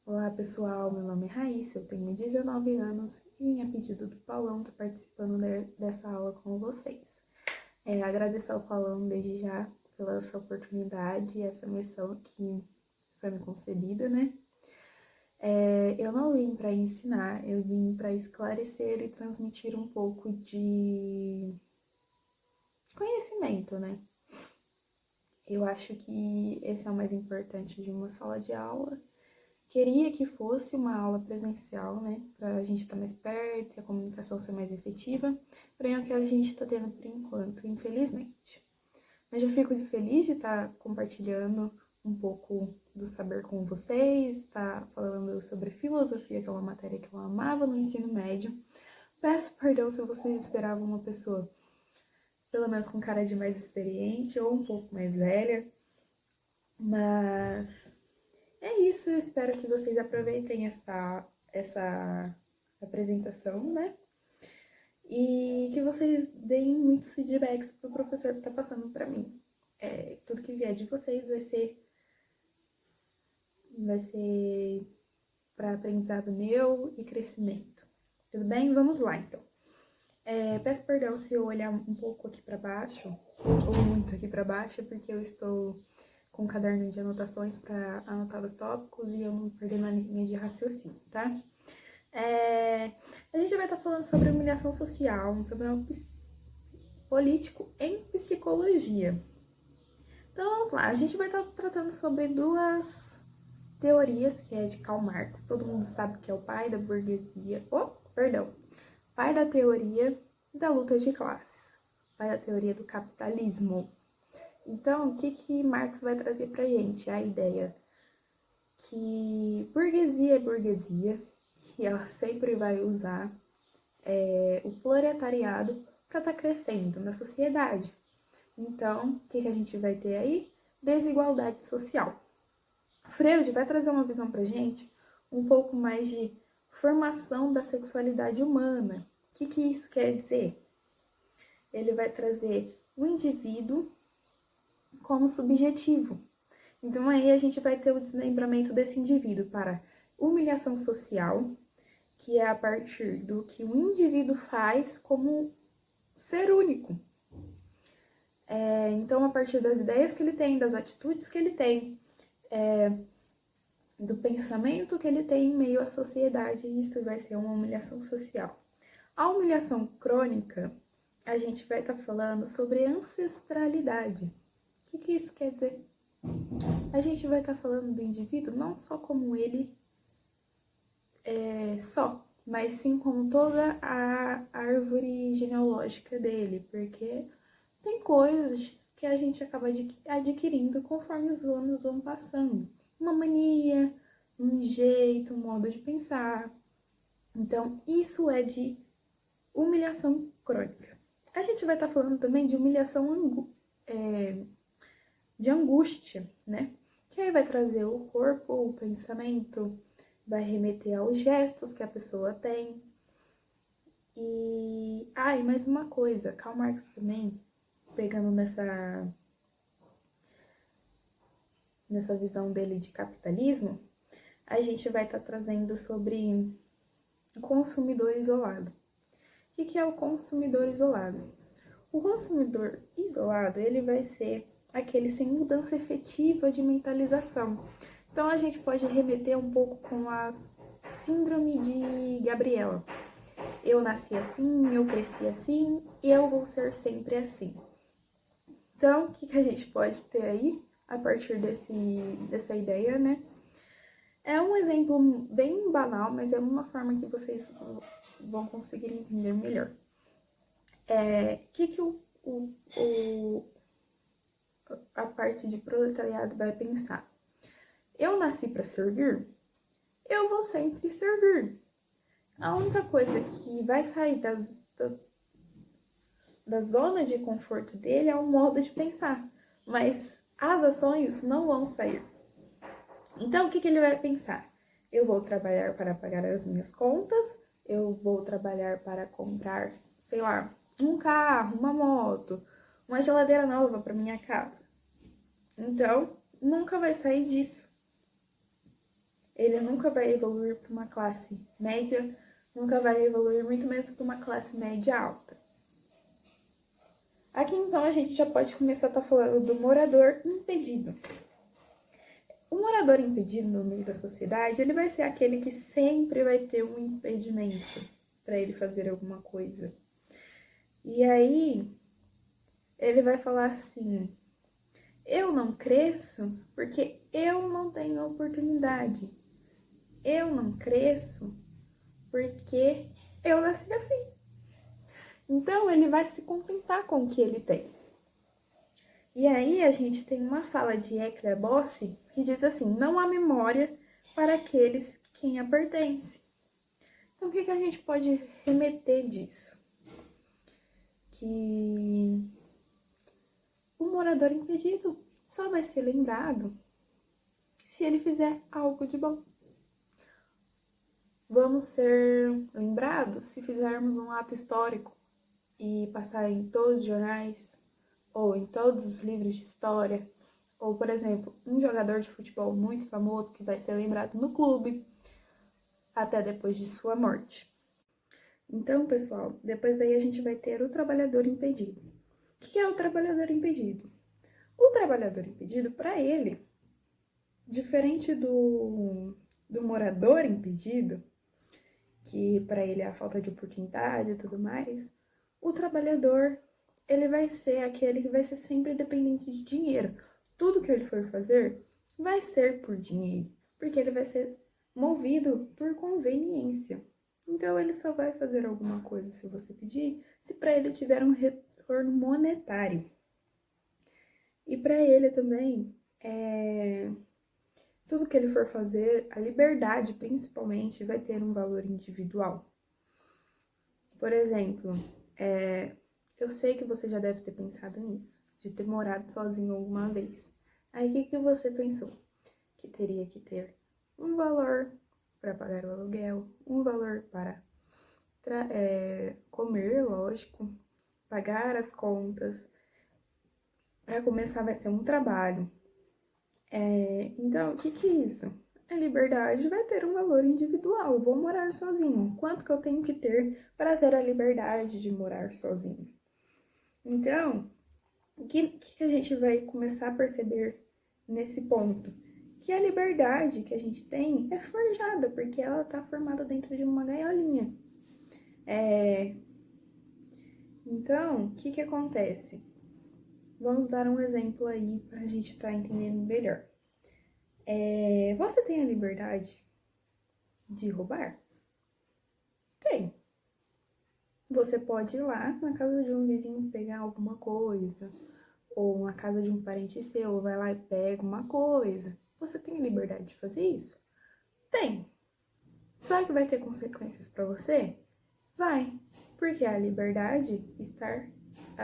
Olá pessoal, meu nome é Raíssa, eu tenho 19 anos e a pedido do Paulão estou participando dessa aula com vocês. Agradecer ao Paulão desde já pela essa oportunidade e essa missão que foi me concebida, né? Eu não vim para ensinar, eu vim para esclarecer e transmitir um pouco de conhecimento, né? Eu acho que esse é o mais importante de uma sala de aula. Queria que fosse uma aula presencial, né? Pra gente estar mais perto e a comunicação ser mais efetiva. Porém, é o que a gente está tendo por enquanto, infelizmente. Mas já fico feliz de estar compartilhando um pouco do saber com vocês, estar falando sobre filosofia, que é uma matéria que eu amava no ensino médio. Peço perdão se vocês esperavam uma pessoa, pelo menos com cara de mais experiente ou um pouco mais velha, mas é isso, eu espero que vocês aproveitem essa apresentação, né? E que vocês deem muitos feedbacks pro professor que tá passando para mim. Tudo que vier de vocês vai ser para aprendizado meu e crescimento. Tudo bem? Vamos lá, então. Peço perdão se eu olhar um pouco aqui para baixo, ou muito aqui para baixo, porque eu estou com um caderno de anotações para anotar os tópicos e eu não perdendo a linha de raciocínio, tá? A gente vai estar falando sobre humilhação social, um problema político em psicologia. Então vamos lá, a gente vai estar tratando sobre duas teorias, que é de Karl Marx, todo mundo sabe que é o pai da burguesia, pai da teoria da luta de classes, pai da teoria do capitalismo. Então, o que Marx vai trazer pra gente? A ideia que burguesia é burguesia, e ela sempre vai usar o proletariado para estar crescendo na sociedade. Então, o que a gente vai ter aí? Desigualdade social. Freud vai trazer uma visão para gente um pouco mais de formação da sexualidade humana. O que isso quer dizer? Ele vai trazer o indivíduo como subjetivo. Então aí a gente vai ter o desmembramento desse indivíduo para humilhação social, que é a partir do que o indivíduo faz como ser único. Então, a partir das ideias que ele tem, das atitudes que ele tem, do pensamento que ele tem em meio à sociedade, isso vai ser uma humilhação social. A humilhação crônica, a gente vai estar falando sobre ancestralidade. O que isso quer dizer? A gente vai estar falando do indivíduo não só como ele só, mas sim como toda a árvore genealógica dele, porque tem coisas que a gente acaba adquirindo conforme os anos vão passando. Uma mania, um jeito, um modo de pensar. Então, isso é de humilhação crônica. A gente vai estar falando também de humilhação de angústia, né? Que aí vai trazer o corpo, o pensamento, vai remeter aos gestos que a pessoa tem. E mais uma coisa, Karl Marx também, pegando nessa visão dele de capitalismo, a gente vai estar trazendo sobre o consumidor isolado. O que é o consumidor isolado? O consumidor isolado, ele vai ser aquele sem mudança efetiva de mentalização. Então, a gente pode remeter um pouco com a síndrome de Gabriela. Eu nasci assim, eu cresci assim, e eu vou ser sempre assim. Então, o que a gente pode ter aí, a partir dessa ideia, né? É um exemplo bem banal, mas é uma forma que vocês vão conseguir entender melhor. A parte de proletariado vai pensar? Eu nasci para servir, eu vou sempre servir. A única coisa que vai sair da zona de conforto dele é o modo de pensar, mas as ações não vão sair. Então, o que ele vai pensar? Eu vou trabalhar para pagar as minhas contas, eu vou trabalhar para comprar, sei lá, um carro, uma moto, uma geladeira nova para minha casa. Então, nunca vai sair disso. ele nunca vai evoluir para uma classe média, nunca vai evoluir muito menos para uma classe média alta. Aqui então a gente já pode começar a estar falando do morador impedido. O morador impedido no meio da sociedade, ele vai ser aquele que sempre vai ter um impedimento para ele fazer alguma coisa. E aí, ele vai falar assim: eu não cresço porque eu não tenho oportunidade. Eu não cresço porque eu nasci assim. Então, ele vai se contentar com o que ele tem. E aí, a gente tem uma fala de Eckhart Tolle que diz assim: não há memória para aqueles que quem a pertence. Então, o que a gente pode remeter disso? Que o morador impedido só vai ser lembrado se ele fizer algo de bom. Vamos ser lembrados se fizermos um ato histórico e passar em todos os jornais, ou em todos os livros de história, ou, por exemplo, um jogador de futebol muito famoso que vai ser lembrado no clube até depois de sua morte. Então, pessoal, depois daí a gente vai ter o trabalhador impedido. O que é o trabalhador impedido? O trabalhador impedido, para ele, diferente do morador impedido, que para ele é a falta de oportunidade e tudo mais, o trabalhador, ele vai ser aquele que vai ser sempre dependente de dinheiro. Tudo que ele for fazer vai ser por dinheiro, porque ele vai ser movido por conveniência. Então, ele só vai fazer alguma coisa se você pedir, se para ele tiver um retorno monetário. E para ele também, tudo que ele for fazer, a liberdade principalmente, vai ter um valor individual. Por exemplo, eu sei que você já deve ter pensado nisso, de ter morado sozinho alguma vez. Aí, o que você pensou? Que teria que ter um valor para pagar o aluguel, um valor para comer, lógico, pagar as contas. Para começar, vai ser um trabalho. Então, o que é isso? A liberdade vai ter um valor individual. Eu vou morar sozinho. Quanto que eu tenho que ter para ter a liberdade de morar sozinho? Então, o que a gente vai começar a perceber nesse ponto? Que a liberdade que a gente tem é forjada, porque ela está formada dentro de uma gaiolinha. Então, o que acontece? Vamos dar um exemplo aí para a gente estar entendendo melhor. Você tem a liberdade de roubar? Tem. Você pode ir lá na casa de um vizinho pegar alguma coisa, ou na casa de um parente seu, vai lá e pega uma coisa. Você tem a liberdade de fazer isso? Tem. Só que vai ter consequências para você? Vai. Porque a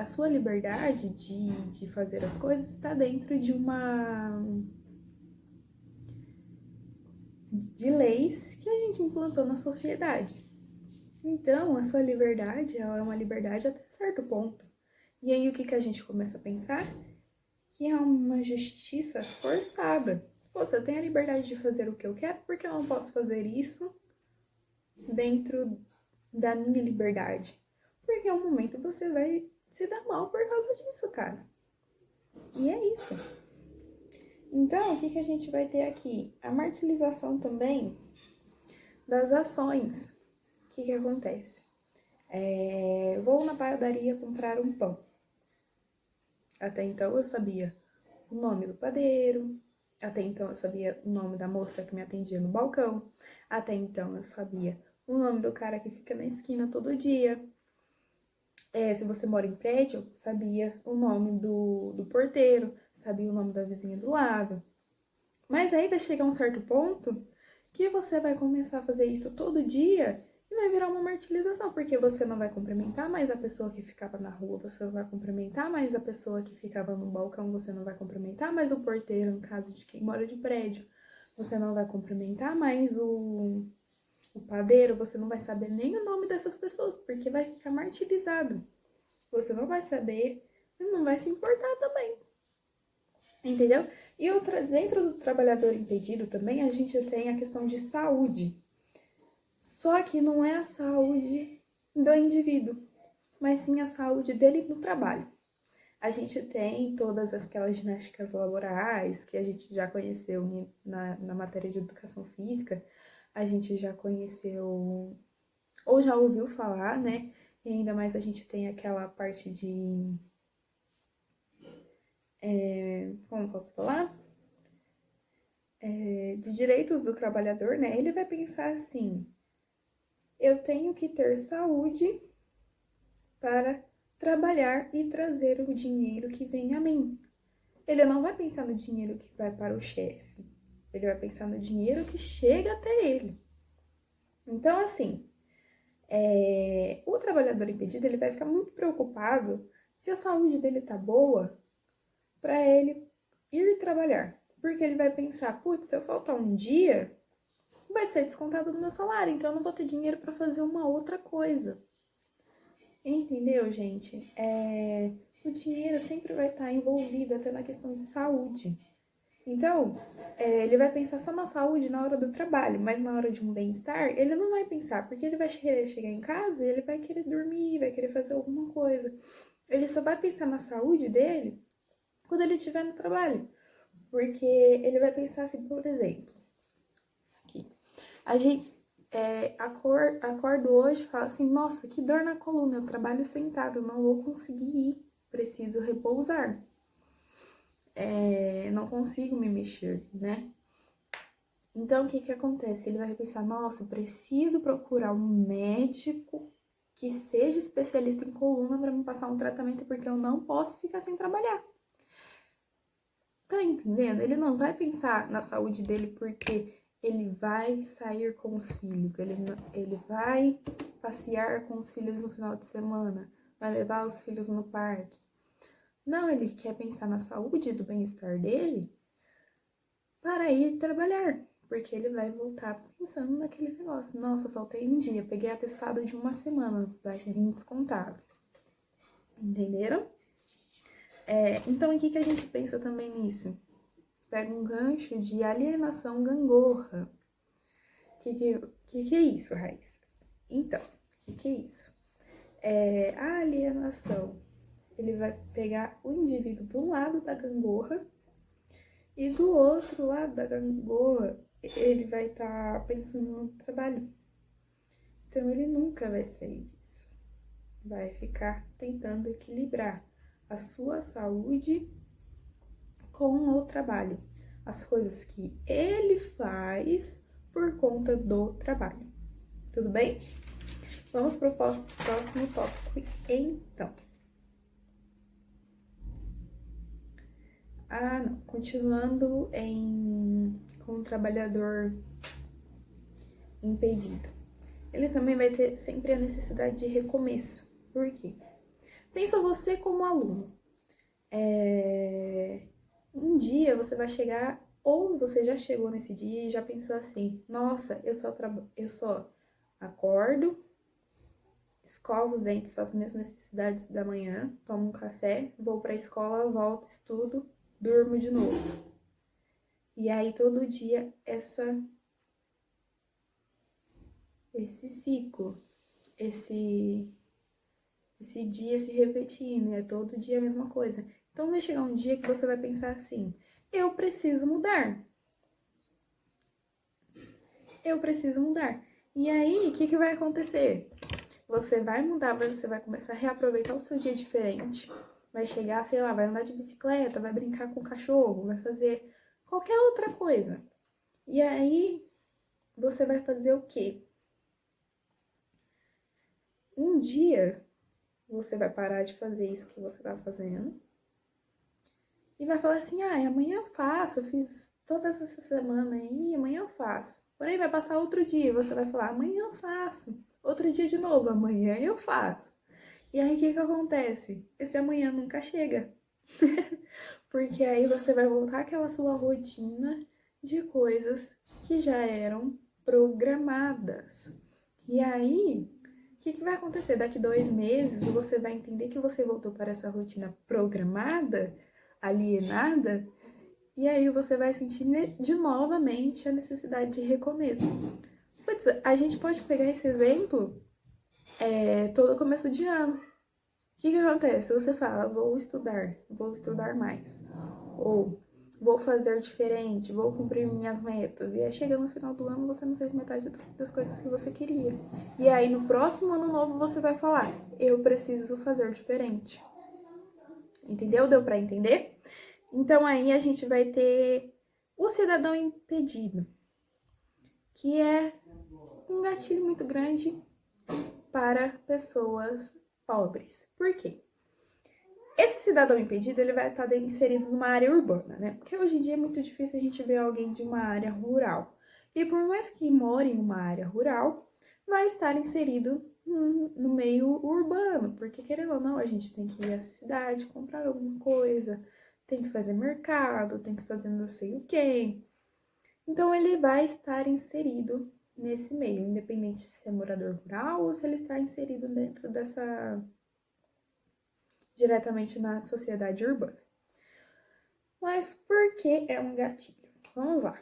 sua liberdade de fazer as coisas está dentro de leis que a gente implantou na sociedade. Então, a sua liberdade, ela é uma liberdade até certo ponto. E aí, o que a gente começa a pensar? Que é uma justiça forçada. Você tem a liberdade de fazer o que eu quero, porque eu não posso fazer isso dentro da minha liberdade. Porque em um momento você vai se dar mal por causa disso, cara. E é isso. Então, o que a gente vai ter aqui? A martirização também das ações. O que acontece? Vou na padaria comprar um pão. Até então eu sabia o nome do padeiro, até então eu sabia o nome da moça que me atendia no balcão, até então eu sabia o nome do cara que fica na esquina todo dia. Se você mora em prédio, sabia o nome do porteiro, sabia o nome da vizinha do lado. Mas aí vai chegar um certo ponto que você vai começar a fazer isso todo dia e vai virar uma martirização, porque você não vai cumprimentar mais a pessoa que ficava na rua, você não vai cumprimentar mais a pessoa que ficava no balcão, você não vai cumprimentar mais o porteiro, no caso de quem mora de prédio, você não vai cumprimentar mais o padeiro, você não vai saber nem o nome dessas pessoas, porque vai ficar martirizado. Você não vai saber e não vai se importar também. Entendeu? E dentro do trabalhador impedido também a gente tem a questão de saúde. Só que não é a saúde do indivíduo, mas sim a saúde dele no trabalho. A gente tem todas aquelas ginásticas laborais que a gente já conheceu na matéria de educação física, a gente já conheceu ou já ouviu falar, né? E ainda mais a gente tem aquela parte de... como posso falar? De direitos do trabalhador, né? Ele vai pensar assim, eu tenho que ter saúde para trabalhar e trazer o dinheiro que vem a mim. Ele não vai pensar no dinheiro que vai para o chefe. Ele vai pensar no dinheiro que chega até ele. Então, assim, o trabalhador impedido, ele vai ficar muito preocupado se a saúde dele tá boa para ele ir trabalhar. Porque ele vai pensar, putz, se eu faltar um dia, vai ser descontado do meu salário, então eu não vou ter dinheiro para fazer uma outra coisa. Entendeu, gente? O dinheiro sempre vai estar envolvido até na questão de saúde. Então, ele vai pensar só na saúde na hora do trabalho, mas na hora de um bem-estar, ele não vai pensar, porque ele vai querer chegar em casa e ele vai querer dormir, vai querer fazer alguma coisa. Ele só vai pensar na saúde dele quando ele estiver no trabalho. Porque ele vai pensar assim, por exemplo, aqui, a gente acordo hoje e falo assim, nossa, que dor na coluna, eu trabalho sentado, não vou conseguir ir, preciso repousar. Não consigo me mexer, né? Então, o que que acontece? Ele vai pensar, nossa, preciso procurar um médico que seja especialista em coluna para me passar um tratamento, porque eu não posso ficar sem trabalhar. Tá entendendo? Ele não vai pensar na saúde dele porque ele vai sair com os filhos, ele vai passear com os filhos no final de semana, vai levar os filhos no parque. Não, ele quer pensar na saúde e do bem-estar dele para ir trabalhar, porque ele vai voltar pensando naquele negócio. Nossa, faltei um dia, peguei atestado de uma semana, vai vir descontado. Entenderam? Então, o que a gente pensa também nisso? Pega um gancho de alienação gangorra. Que é isso, Raíssa? Então, que é isso? A alienação, ele vai pegar o indivíduo do lado da gangorra e do outro lado da gangorra, ele vai estar pensando no trabalho. Então, ele nunca vai sair disso. Vai ficar tentando equilibrar a sua saúde com o trabalho. As coisas que ele faz por conta do trabalho. Tudo bem? Vamos para o próximo tópico, então. Não. Continuando com o trabalhador impedido. Ele também vai ter sempre a necessidade de recomeço. Por quê? Pensa você como aluno. Um dia você vai chegar, ou você já chegou nesse dia e já pensou assim, nossa, eu só acordo, escovo os dentes, faço minhas necessidades da manhã, tomo um café, vou pra escola, volto, estudo, durmo de novo. E aí todo dia esse ciclo, esse dia se repetindo, né? Todo dia a mesma coisa. Então vai chegar um dia que você vai pensar assim, eu preciso mudar. Eu preciso mudar. E aí, o que vai acontecer? Você vai mudar, você vai começar a reaproveitar o seu dia diferente. Vai chegar, sei lá, vai andar de bicicleta, vai brincar com o cachorro, vai fazer qualquer outra coisa. E aí, você vai fazer o quê? Um dia, você vai parar de fazer isso que você tá fazendo. E vai falar assim, amanhã eu faço, eu fiz toda essa semana aí, amanhã eu faço. Porém, vai passar outro dia, você vai falar, amanhã eu faço. Outro dia de novo, amanhã eu faço. E aí, o que acontece? Esse amanhã nunca chega. Porque aí você vai voltar àquela sua rotina de coisas que já eram programadas. E aí, o que vai acontecer? Daqui 2 meses, você vai entender que você voltou para essa rotina programada, alienada, E aí você vai sentir de novamente a necessidade de recomeço. Putz, a gente pode pegar esse exemplo todo começo de ano. O que acontece? Você fala, vou estudar mais. Ou vou fazer diferente, vou cumprir minhas metas. E aí chega no final do ano, você não fez metade das coisas que você queria. E aí no próximo ano novo você vai falar, eu preciso fazer diferente. Entendeu? Deu pra entender? Então aí a gente vai ter o cidadão impedido, que é um gatilho muito grande para pessoas pobres. Por quê? Esse cidadão impedido, ele vai estar inserido numa área urbana, né? Porque hoje em dia é muito difícil a gente ver alguém de uma área rural. E por mais que more em uma área rural, vai estar inserido no meio urbano, porque querendo ou não, a gente tem que ir à cidade comprar alguma coisa, tem que fazer mercado, tem que fazer não sei o quê. Então ele vai estar inserido nesse meio, independente se é morador rural ou se ele está inserido dentro diretamente na sociedade urbana. Mas por que é um gatilho? Vamos lá.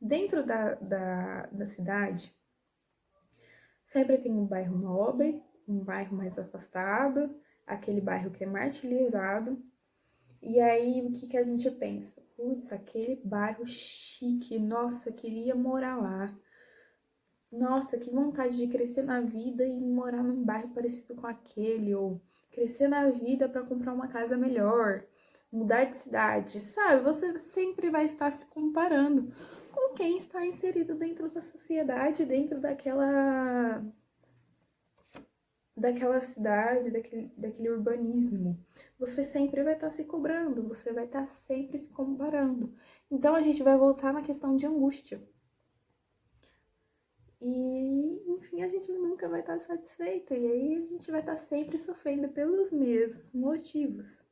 Dentro da cidade, sempre tem um bairro nobre, um bairro mais afastado, aquele bairro que é martirizado. E aí, o que a gente pensa? Putz, aquele bairro chique, nossa, queria morar lá. Nossa, que vontade de crescer na vida e morar num bairro parecido com aquele, ou crescer na vida para comprar uma casa melhor, mudar de cidade, sabe? Você sempre vai estar se comparando com quem está inserido dentro da sociedade, dentro daquela cidade, daquele urbanismo. Você sempre vai estar se cobrando, você vai estar sempre se comparando. Então a gente vai voltar na questão de angústia. E, enfim, a gente nunca vai estar satisfeito. E aí a gente vai estar sempre sofrendo pelos mesmos motivos.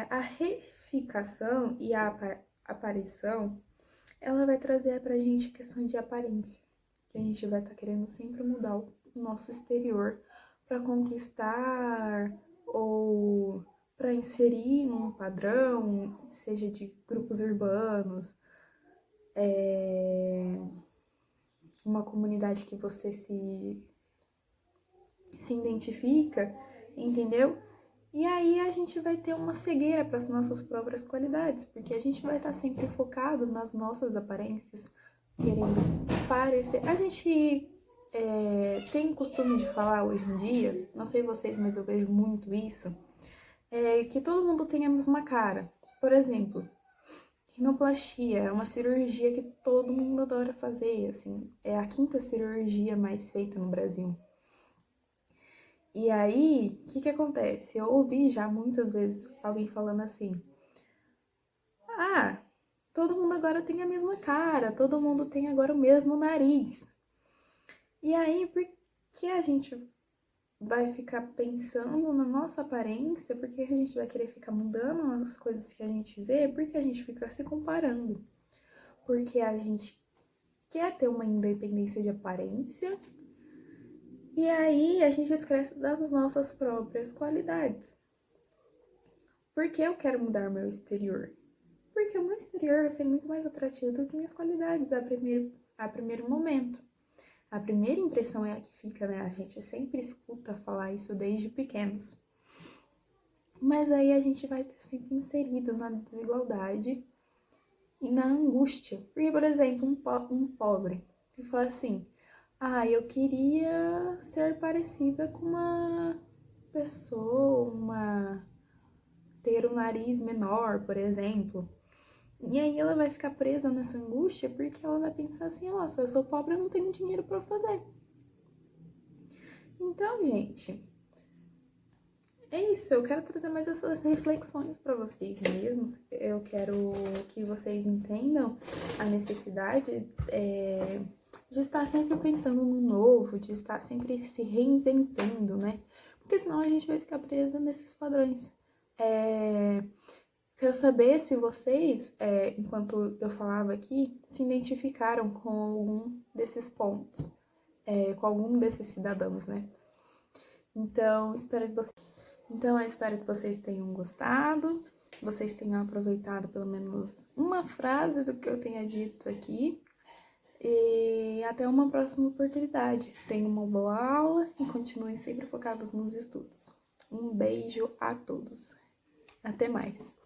A reificação e a aparição, ela vai trazer pra gente a questão de aparência. Que a gente vai estar querendo sempre mudar o nosso exterior para conquistar ou para inserir num padrão, seja de grupos urbanos, uma comunidade que você se identifica, entendeu? E aí a gente vai ter uma cegueira para as nossas próprias qualidades, porque a gente vai estar sempre focado nas nossas aparências, querendo parecer. A gente tem costume de falar hoje em dia, não sei vocês, mas eu vejo muito isso, que todo mundo tem a mesma cara. Por exemplo, rinoplastia é uma cirurgia que todo mundo adora fazer, assim, é a 5ª cirurgia mais feita no Brasil. E aí, o que acontece? Eu ouvi já muitas vezes alguém falando assim: ah, todo mundo agora tem a mesma cara, todo mundo tem agora o mesmo nariz. E aí, por que a gente vai ficar pensando na nossa aparência? Por que a gente vai querer ficar mudando as coisas que a gente vê? Porque a gente fica se comparando. Porque a gente quer ter uma independência de aparência. E aí a gente esquece das nossas próprias qualidades. Por que eu quero mudar meu exterior? Porque o meu exterior vai ser muito mais atrativo do que minhas qualidades a primeiro momento. A primeira impressão é a que fica, né? A gente sempre escuta falar isso desde pequenos. Mas aí a gente vai ter sempre inserido na desigualdade e na angústia. Porque, por exemplo, um pobre que fala assim: ah, eu queria ser parecida com uma pessoa, ter um nariz menor, por exemplo. E aí ela vai ficar presa nessa angústia porque ela vai pensar assim: nossa, eu sou pobre, eu não tenho dinheiro para fazer. Então, gente, é isso. Eu quero trazer mais essas reflexões para vocês mesmos. Eu quero que vocês entendam a necessidade de estar sempre pensando no novo, de estar sempre se reinventando, né? Porque senão a gente vai ficar presa nesses padrões. Quero saber se vocês, enquanto eu falava aqui, se identificaram com algum desses pontos, com algum desses cidadãos, né? Então, espero que vocês... Então, eu espero que vocês tenham gostado, que vocês tenham aproveitado pelo menos uma frase do que eu tenha dito aqui. E até uma próxima oportunidade. Tenham uma boa aula e continuem sempre focados nos estudos. Um beijo a todos. Até mais.